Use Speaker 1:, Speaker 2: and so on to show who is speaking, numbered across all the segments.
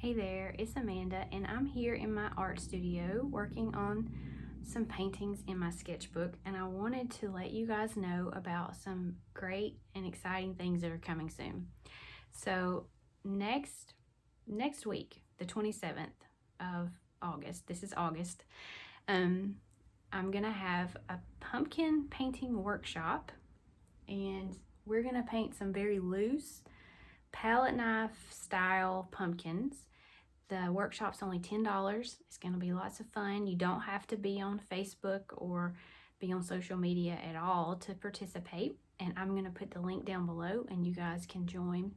Speaker 1: Hey there, it's Amanda, and I'm here in my art studio working on some paintings in my sketchbook, and I wanted to let you guys know about some great and exciting things that are coming soon. So next week, the 27th of August, this is August, I'm gonna have a pumpkin painting workshop, and we're gonna paint some very loose palette knife style pumpkins. The workshop's only $10. It's going to be lots of fun. You don't have to be on Facebook or be on social media at all to participate. And I'm going to put the link down below, and you guys can join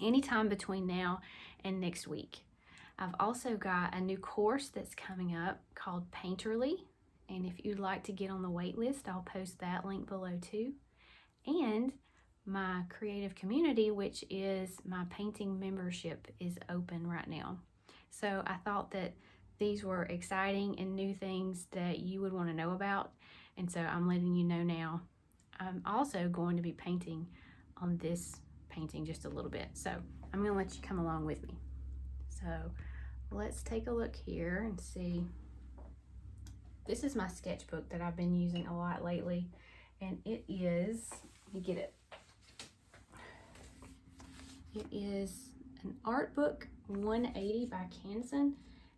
Speaker 1: anytime between now and next week. I've also got a new course that's coming up called Painterly. And if you'd like to get on the wait list, I'll post that link below too. And my creative community, which is my painting membership, is open right now. So I thought that these were exciting and new things that you would want to know about, and so I'm letting you know now. I'm also going to be painting on this painting just a little bit, so I'm going to let you come along with me. So let's take a look here and see. This is my sketchbook that I've been using a lot lately, and it is, let me get it. It is an Art Book 180 by Canson,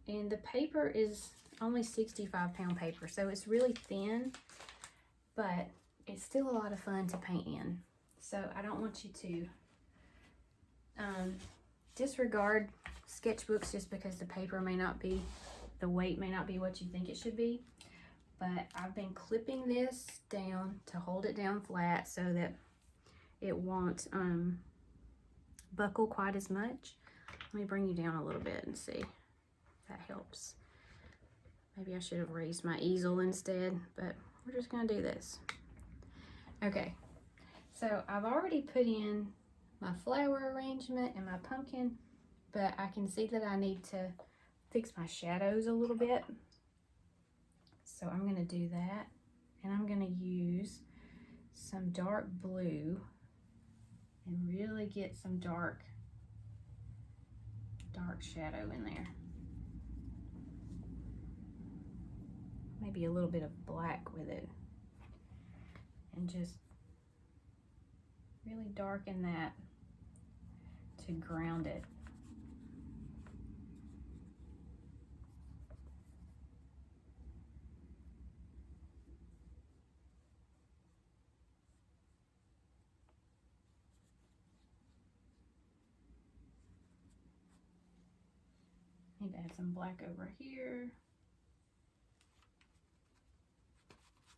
Speaker 1: and the paper is only 65-pound paper, so it's really thin, but it's still a lot of fun to paint in. So I don't want you to disregard sketchbooks just because the paper may not be, the weight may not be what you think it should be. But I've been clipping this down to hold it down flat so that it won't buckle quite as much. Let me bring you down a little bit and see if that helps. Maybe I should have raised my easel instead, but we're just gonna do this. Okay, so I've already put in my flower arrangement and my pumpkin, but I can see that I need to fix my shadows a little bit. So I'm gonna do that, and I'm gonna use some dark blue and really get some dark shadow in there. Maybe a little bit of black with it, and just really darken that to ground it. Need to add some black over here.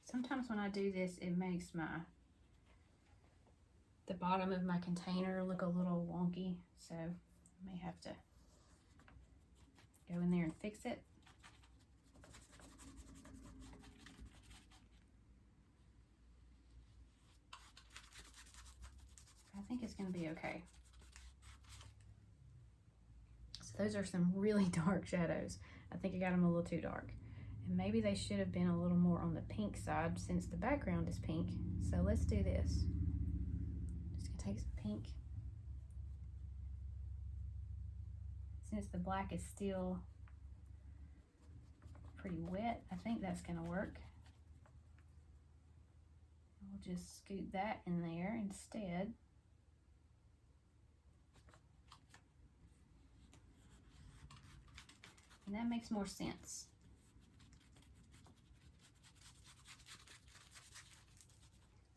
Speaker 1: Sometimes when I do this, it makes the bottom of my container look a little wonky, so I may have to go in there and fix it. I think it's going to be okay. So those are some really dark shadows. I think I got them a little too dark. And maybe they should have been a little more on the pink side since the background is pink. So let's do this. Just gonna take some pink. Since the black is still pretty wet, I think that's gonna work. We'll just scoot that in there instead. And that makes more sense.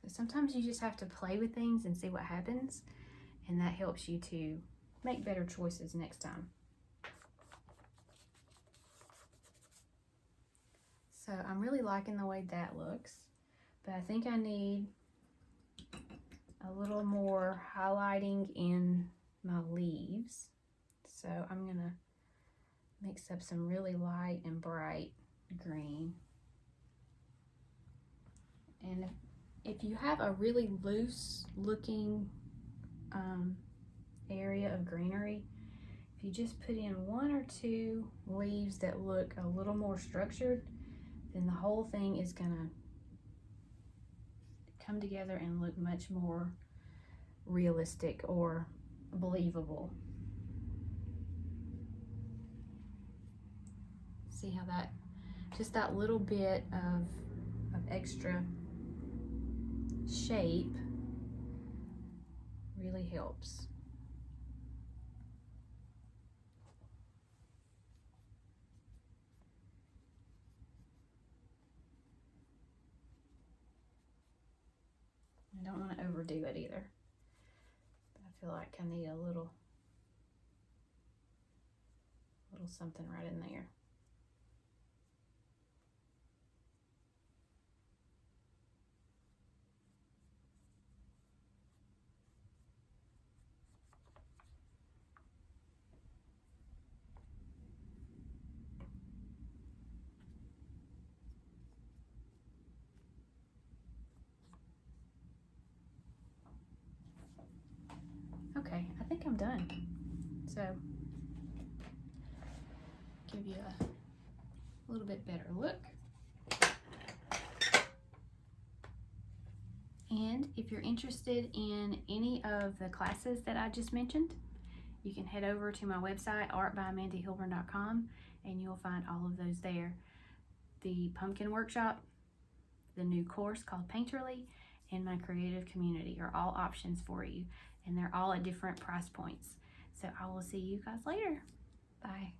Speaker 1: So sometimes you just have to play with things and see what happens, and that helps you to make better choices next time. So I'm really liking the way that looks, but I think I need a little more highlighting in my leaves. So I'm gonna mix up some really light and bright green. And if you have a really loose looking area of greenery, if you just put in one or two leaves that look a little more structured, then the whole thing is gonna come together and look much more realistic or believable. See how that, just that little bit of extra shape really helps. I don't want to overdo it either. I feel like I need a little something right in there. Okay, I think I'm done. So, give you a little bit better look. And if you're interested in any of the classes that I just mentioned, you can head over to my website, artbymandyhilburn.com, and you'll find all of those there. The pumpkin workshop, the new course called Painterly, and my creative community are all options for you, and they're all at different price points. So I will see you guys later. Bye.